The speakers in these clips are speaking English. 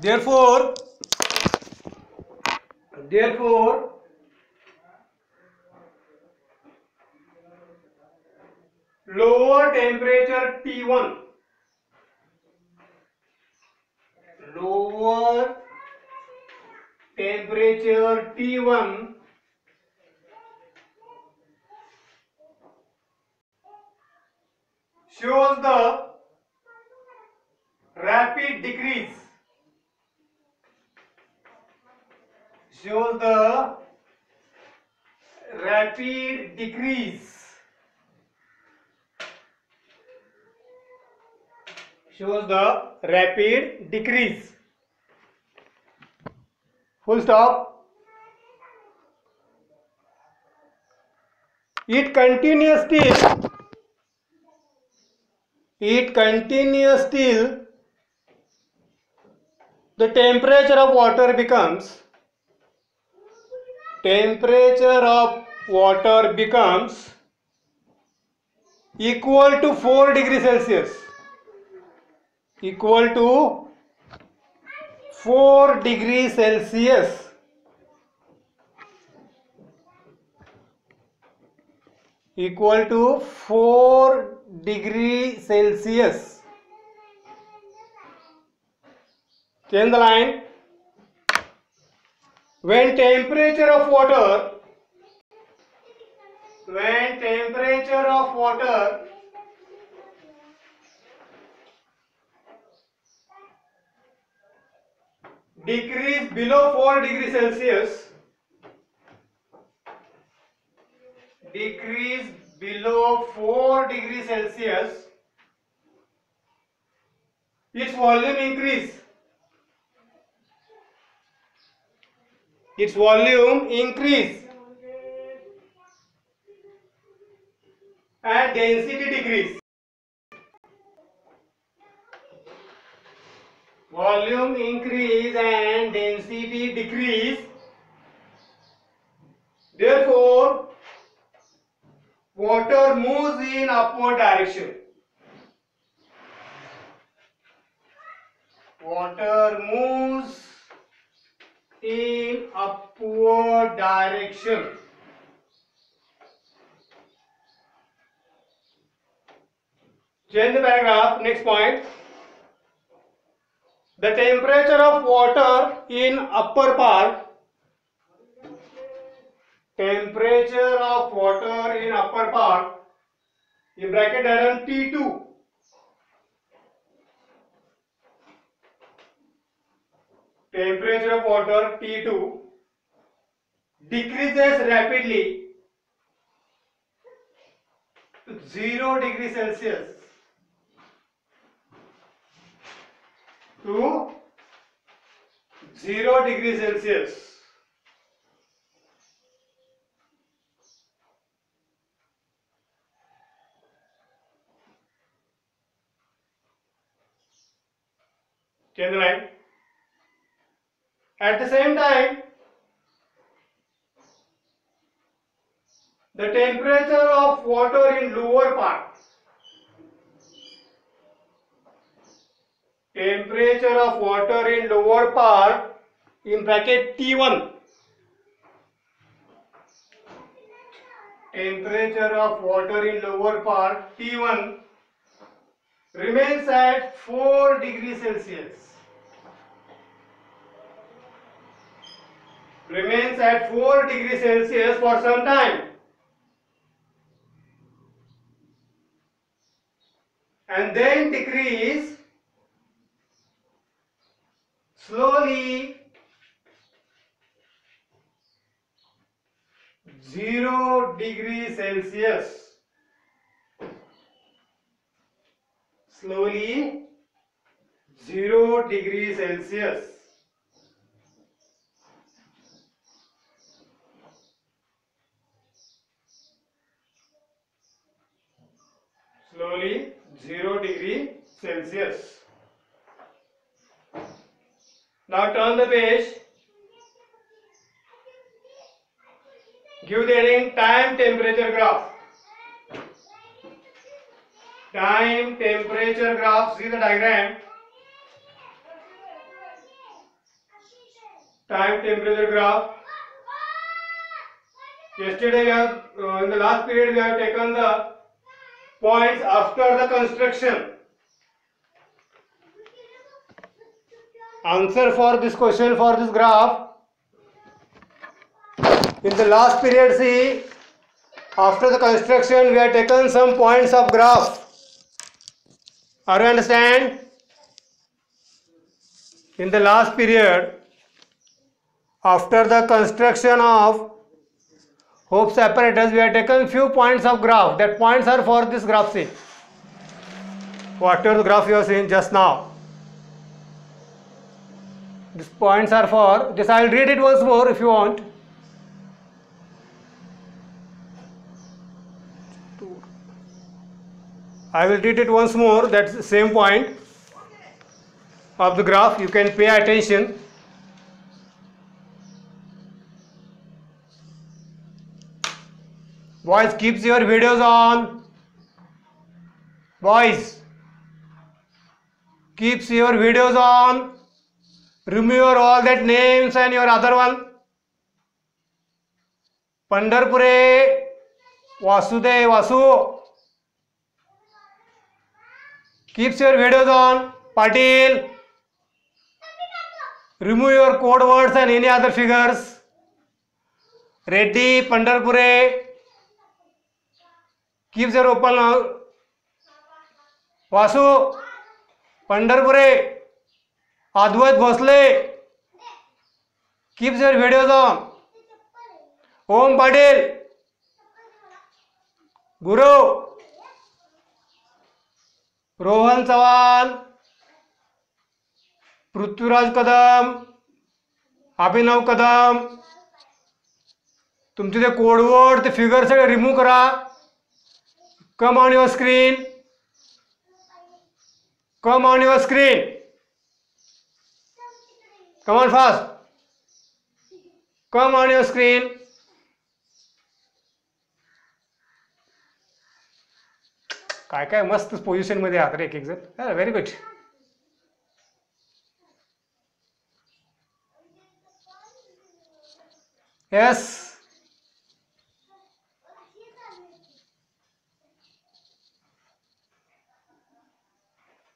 Therefore, lower temperature T1, lower temperature T1 shows the rapid decrease, shows the rapid decrease, shows the rapid decrease. Full stop. It continues till the temperature of water becomes equal to 4 degrees Celsius, equal to 4 degrees Celsius, equal to 4 degrees Celsius. Change the line. When temperature of water decrease below 4 degrees Celsius, decrease below 4 degrees Celsius, its volume increase, and density decrease. Volume increase and density decrease. Therefore, water moves in upward direction. Water moves in upward direction. Change the paragraph. Next point. The temperature of water in upper part, temperature of water in upper part, in bracket diagram T2, temperature of water T2 decreases rapidly to 0 degrees Celsius, to 0 degrees Celsius. Change the line. At the same time, the temperature of water in lower part, temperature of water in lower part, in bracket T1, temperature of water in lower part T1 remains at 4 degrees Celsius, remains at 4 degrees Celsius for some time, and then decrease slowly 0 degrees Celsius, slowly 0 degrees Celsius. Slowly 0 degree Celsius. Now turn the page. Give the heading time temperature graph. Time temperature graph. See the diagram. time temperature graph. Yesterday we have in the last period we have taken the points after the construction. Answer for this question for this graph. In the last period, see, after the construction we have taken some points of graph. Are you understand? In the last period, after the construction of Hope's apparatus, we have taken few points of graph. That points are for this graph, see. Whatever the graph you have seen just now. These points are for this. I will read it once more if you want. I will read it once more. That's the same point of the graph. You can pay attention. Boys, keeps your videos on. Boys, keeps your videos on. Remove all that names and your other one. Pandarpure, Vasudev, Vasu. Keeps your videos on. Patil. Remove your code words and any other figures. Reddy, Pandarpure. Keeps your open now. Vasu, Pandarpure. Advait Bhosle. Keeps your videos on. Om Patil. Guru. Rohan Chavan, Prithviraj कदम, अभिनव कदम. तुमचे ते code word ते figure सगळे remove करा. Come on your screen. Come on your screen. Come on fast. Come on your screen. काय काय मस्त position मध्ये आहात रे एक एक जण. Very good. Yes.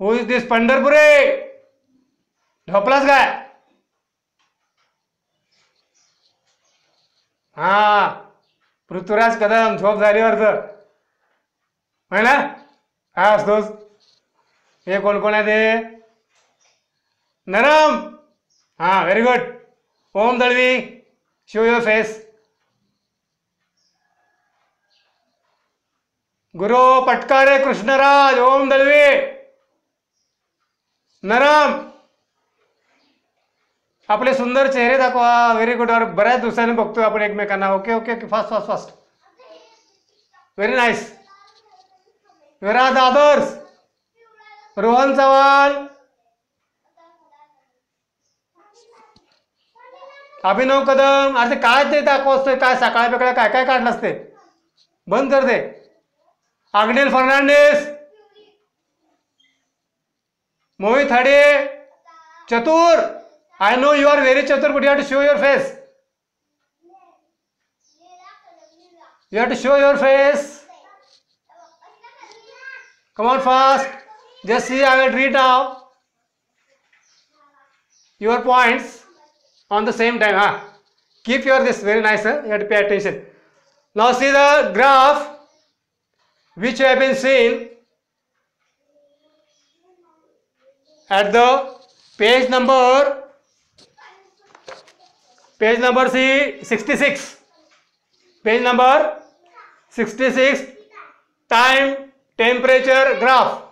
Who is this Pandharpure? झोपलास काय? हा, पृथ्वीराज कदम. झोप झाली वाटतं है ना? हा असतोच. हे कोण कोण आहे ते? नरम. हा, very good. Om Dalvi, show your face. Guru Patkare Krishnaraj. ओम दळवी. नरम. आपले सुंदर चेहरे दाखवा. Very good. बऱ्याच दिवसांनी बघतोय आपण एकमेकांना. Okay okay okay. Fast fast fast. Very nice. Where are the others? Rohan Chavan, Abhinav Kadam. अरे काय ते दाखवतोय? काय सकाळ बेकळ्या काय काय काढलं असते? बंद कर दे. अग्नेल फर्नांडिस, मोहित हडे, चतुर. I know you are very chatur, but you have to show your face. You have to show your face. Come on fast. Just see, I will read now your points on the same time. Keep your this very nice. You have to pay attention. Now see the graph which you have been seeing at the page number see 66. Page number 66. Time temperature graph.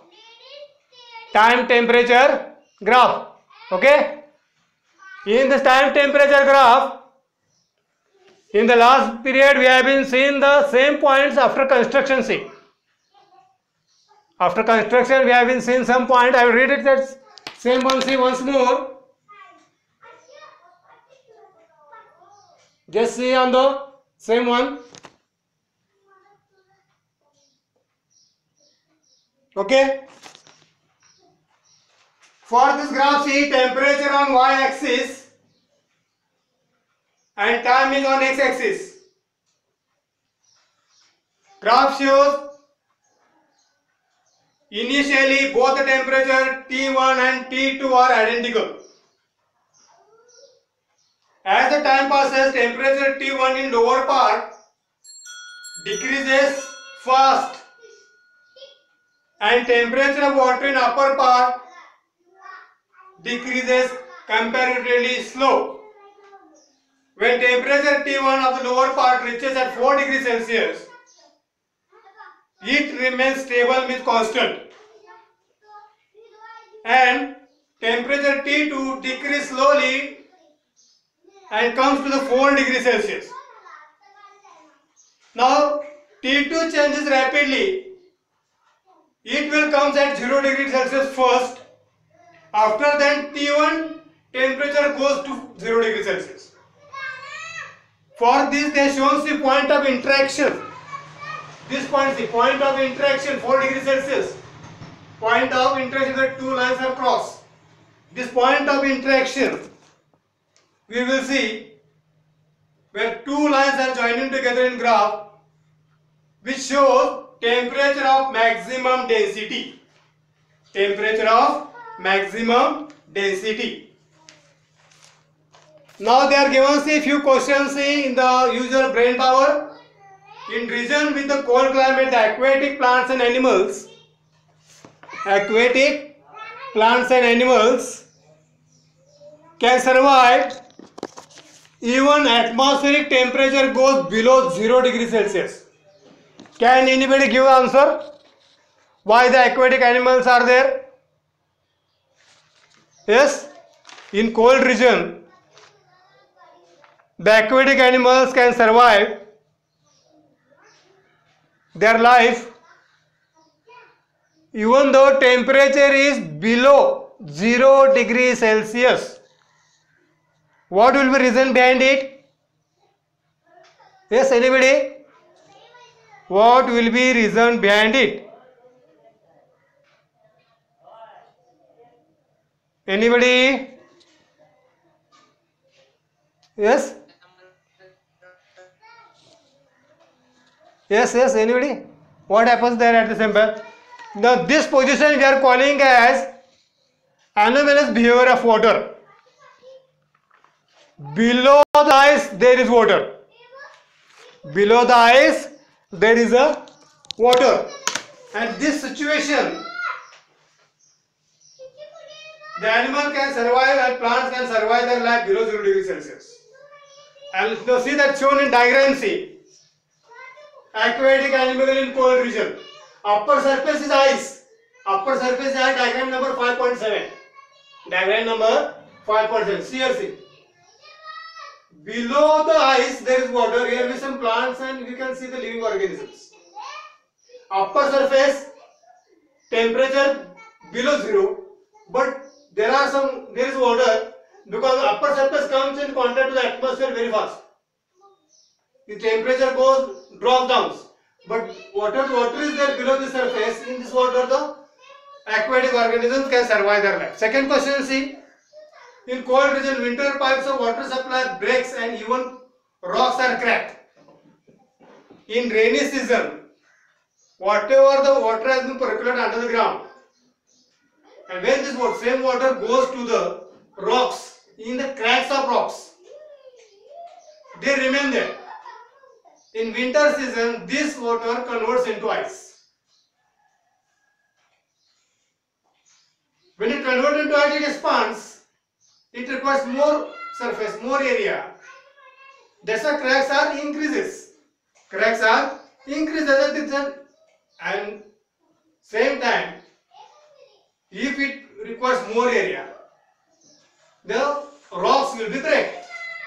Time temperature graph. Okay. In this time temperature graph, in the last period we have been seeing the same points after construction. See, after construction we have been seeing some point. I will read it. That same one. See once more. Just see on the same one. Okay. For this graph, see temperature on y-axis. and time is on x-axis. Graph shows initially both the temperature T1 and T2 are identical. As the time passes, temperature T1 in lower part decreases fast and temperature of water in upper part decreases comparatively slow. When temperature T1 of the lower part reaches at 4 degrees Celsius, it remains stable, means constant, and temperature T2 decreases slowly and comes to the 4 degrees Celsius. Now T2 changes rapidly. It will come at 0 degrees Celsius first. After that T1 temperature goes to 0 degrees Celsius. For this they shows the point of interaction. This point is the point of interaction, 4 degrees Celsius. Point of interaction, the two lines are crossed. This point of interaction we will see where two lines are joining together in graph, which shows temperature of maximum density. Temperature of maximum density. Now they are given a few questions in the usual brain power. In region with the cold climate, the aquatic plants and animals can survive even atmospheric temperature goes below 0 degrees Celsius. Can anybody give answer? Why the aquatic animals are there? Yes, in cold region, the aquatic animals can survive their life even though temperature is below 0 degrees Celsius. What will be reason behind it? Yes, anybody? What will be reason behind it? Anybody? Yes? Yes, anybody? What happens there at the sample? Now this position we are calling as anomalous behavior of water. Below the ice there is water. Below the ice there is a water. And this situation, the animal can survive and plants can survive their life below 0 degrees Celsius. And you see that shown in diagram C. Aquatic animal in cold region. Upper surface is ice. Upper surface is ice, diagram number 5.7. Diagram number 5.7. See here, see. Below the ice there is water. Here with some plants and we can see the living organisms. Upper surface temperature below 0, but there is water because upper surface comes in contact with the atmosphere very fast. The temperature drops down, but water is there below the surface. In this water the aquatic organisms can survive their life. Second question, see. In cold region, winter pipes of water supply breaks and even rocks are cracked. In rainy season, whatever the water has been percolated under the ground, and when this same water goes to the rocks, in the cracks of rocks, they remain there. In winter season, this water converts into ice. When it converts into ice, it expands. It requires more surface, more area. That's why cracks are increases. Cracks are increases, and same time, if it requires more area, the rocks will be cracked.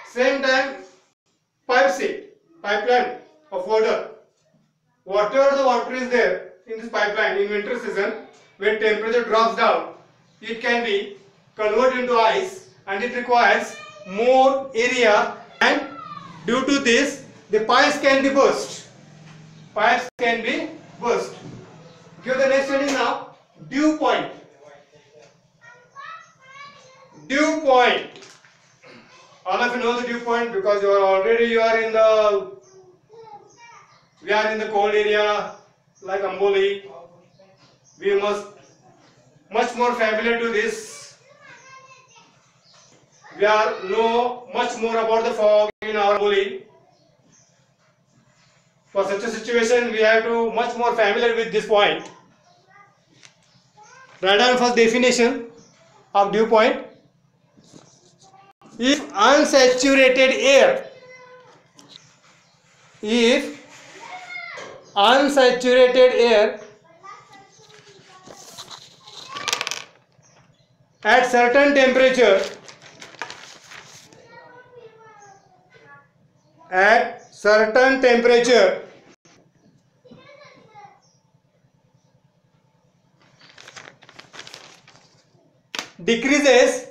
Same time, pipeline of water. Whatever the water is there in this pipeline in winter season, when temperature drops down, it can be converted into ice and it requires more area, and due to this the pipes can be burst. Pipes can be burst. Give the next heading now. Dew point. Dew point. All of you know the dew point because you are in the we are in the cold area like Amboli. We must much more familiar to this. We are know much more about the fog in our Amboli. For such a situation, we have to much more familiar with this point. Write down first definition of dew point. If unsaturated air, if unsaturated air at certain temperature, decreases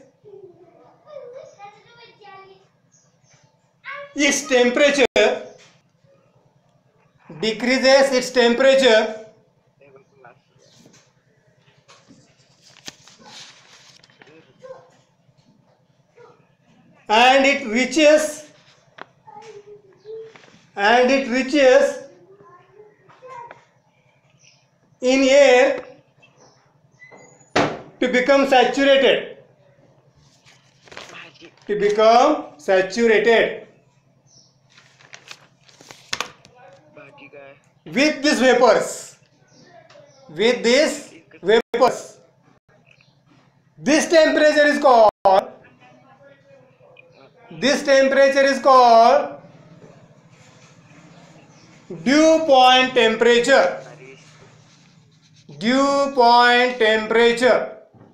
its temperature and it reaches in air to become saturated with these vapors. This temperature is called dew point temperature.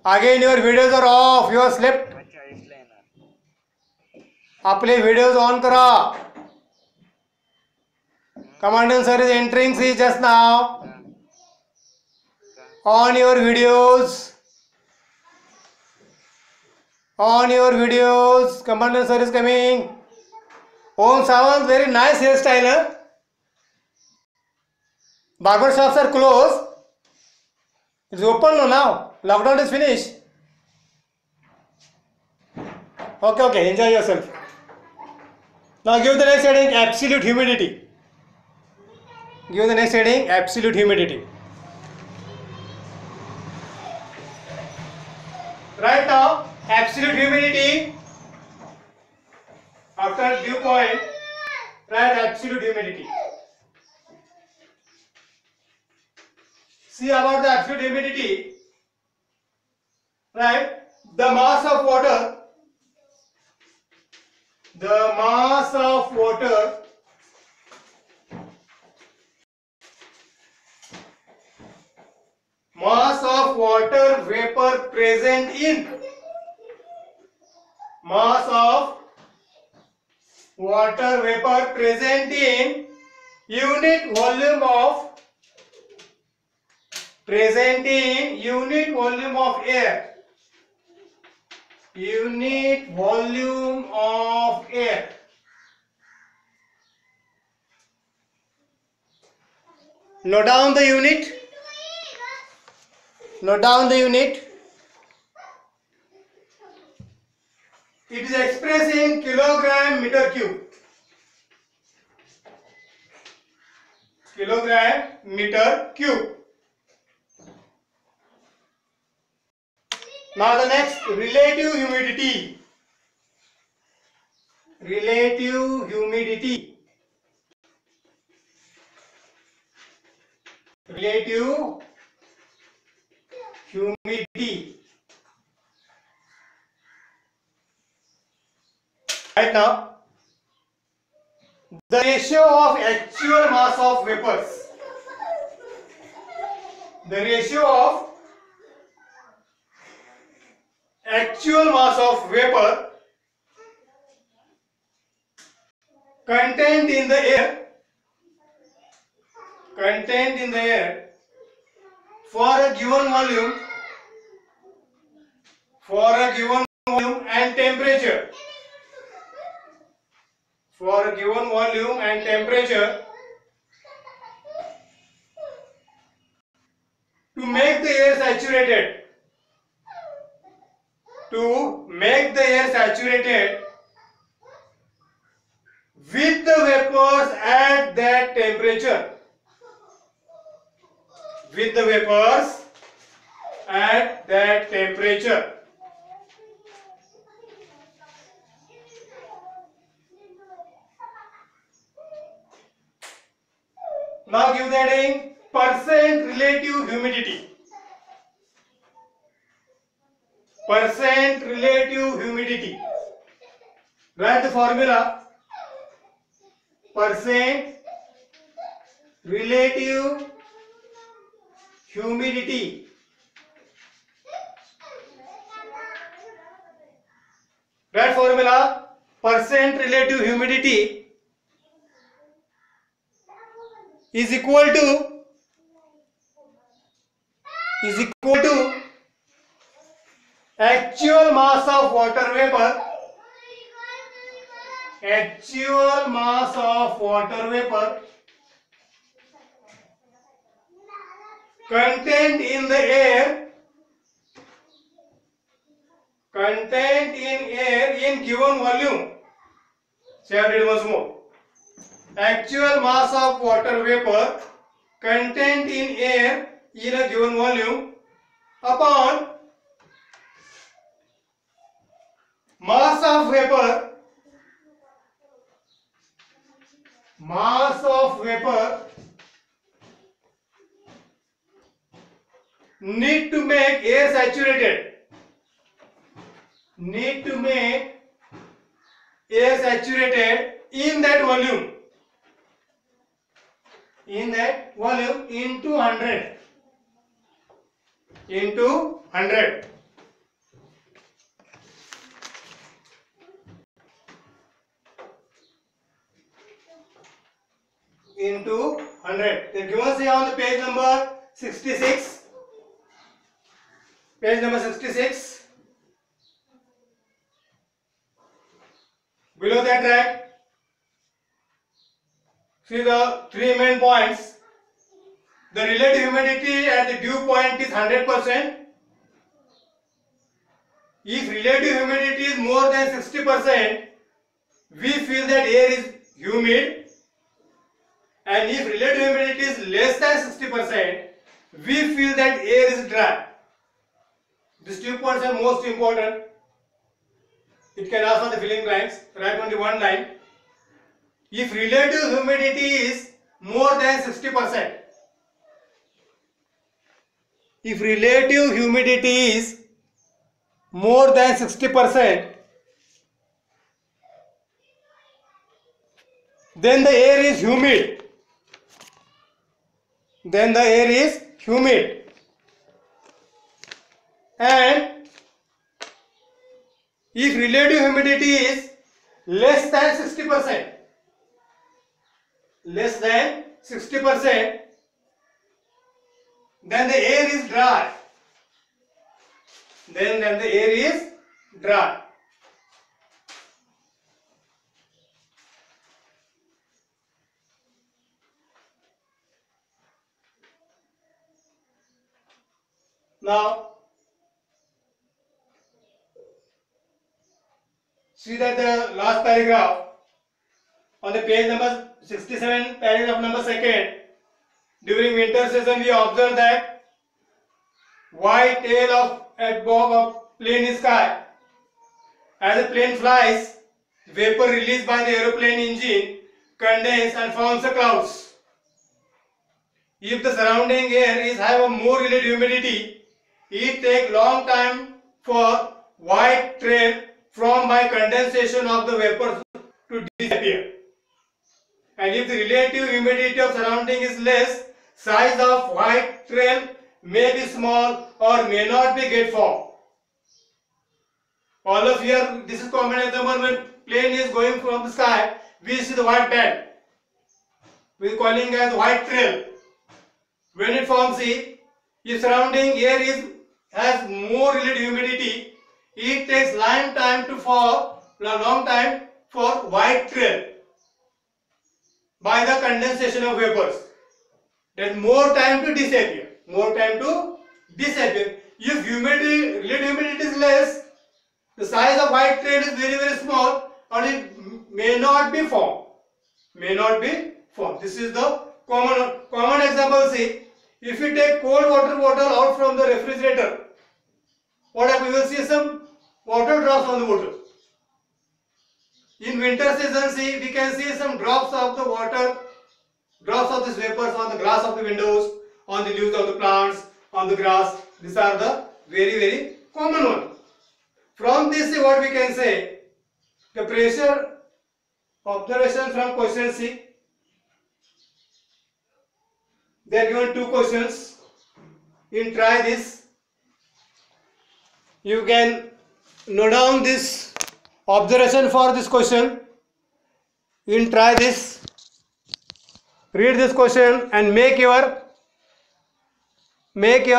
Again your videos are off. You are slept. आपले videos on करा. Commandant sir is entering C just now. On your videos. Commandant sir is coming. Om Sawant, very nice hairstyle. Huh? Barber shops are closed. It's open now. Lockdown is finished. Okay. Enjoy yourself. Now give the next heading, absolute humidity. Right now, absolute humidity. After dew point, write absolute humidity. See about the absolute humidity. Right? The mass of water vapor present in unit volume of air. Note down the unit. It is expressed in kilogram meter cube. Now the next, relative humidity. Right now, the ratio of actual mass of vapors. Contained in the air for a given volume and temperature. To make the air saturated, with the vapors at that temperature. With the vapors at that temperature. Now give the heading percent relative humidity. Percent relative humidity. Write the formula. Percent relative humidity. Write formula. Percent relative humidity is equal to actual mass of water vapor, actual mass of water vapor contained in the air, contained in air in given volume. Say it once more. Actual mass of water vapor contained in air in a given volume upon mass of vapor need to make air saturated, in that volume, into 100, into 100. Into 100. They give us here on the page number 66. Page number 66. Below that track, see the three main points. The relative humidity at the dew point is 100%. If relative humidity is more than 60%, we feel that air is humid. And if relative humidity is less than 60%, we feel that air is dry. These 2 points are most important. It can ask for the filling blanks. Write only one line. If relative humidity is more than 60%, if relative humidity is more than 60%, then the air is humid. Then the air is humid. And if relative humidity is less than 60%, then the air is dry. Then the air is dry. Now, see that the last paragraph on the page number 67, paragraph number 2. During winter season, we observe that white tail of above a plane sky. As the plane flies, vapor released by the aeroplane engine condense and forms the clouds. If the surrounding air is have a more relative humidity, it takes long time for white trail formed by condensation of the vapor to disappear. And if the relative humidity of surrounding is less, size of white trail may be small or may not be get formed. All of here, this is common example when plane is going from the sky, we see the white band. We are calling as white trail. When it forms, if surrounding air has more relative humidity, it takes long time for white trail by the condensation of vapors. Then more time to disappear. If relative humidity is less, the size of white trail is very small or it may not be formed. may not be formed. This is the common example. See, if you take cold water bottle out from the refrigerator, what happens? You will see some water drops on the bottle. In winter season, see, we can see some drops of the water, drops of these vapors on the glass of the windows, on the leaves of the plants, on the grass. These are the very common one. From this, what we can say, the pressure observation from question C. They are given two questions. In try this, you can note down this observation for this question. In try this, read this question and make your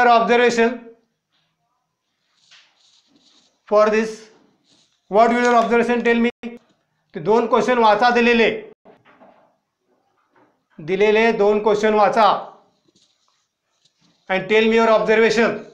observation for this. What will your observation tell me? ते दोन question वाचा, दिलेले दोन question वाचा and tell me your observation.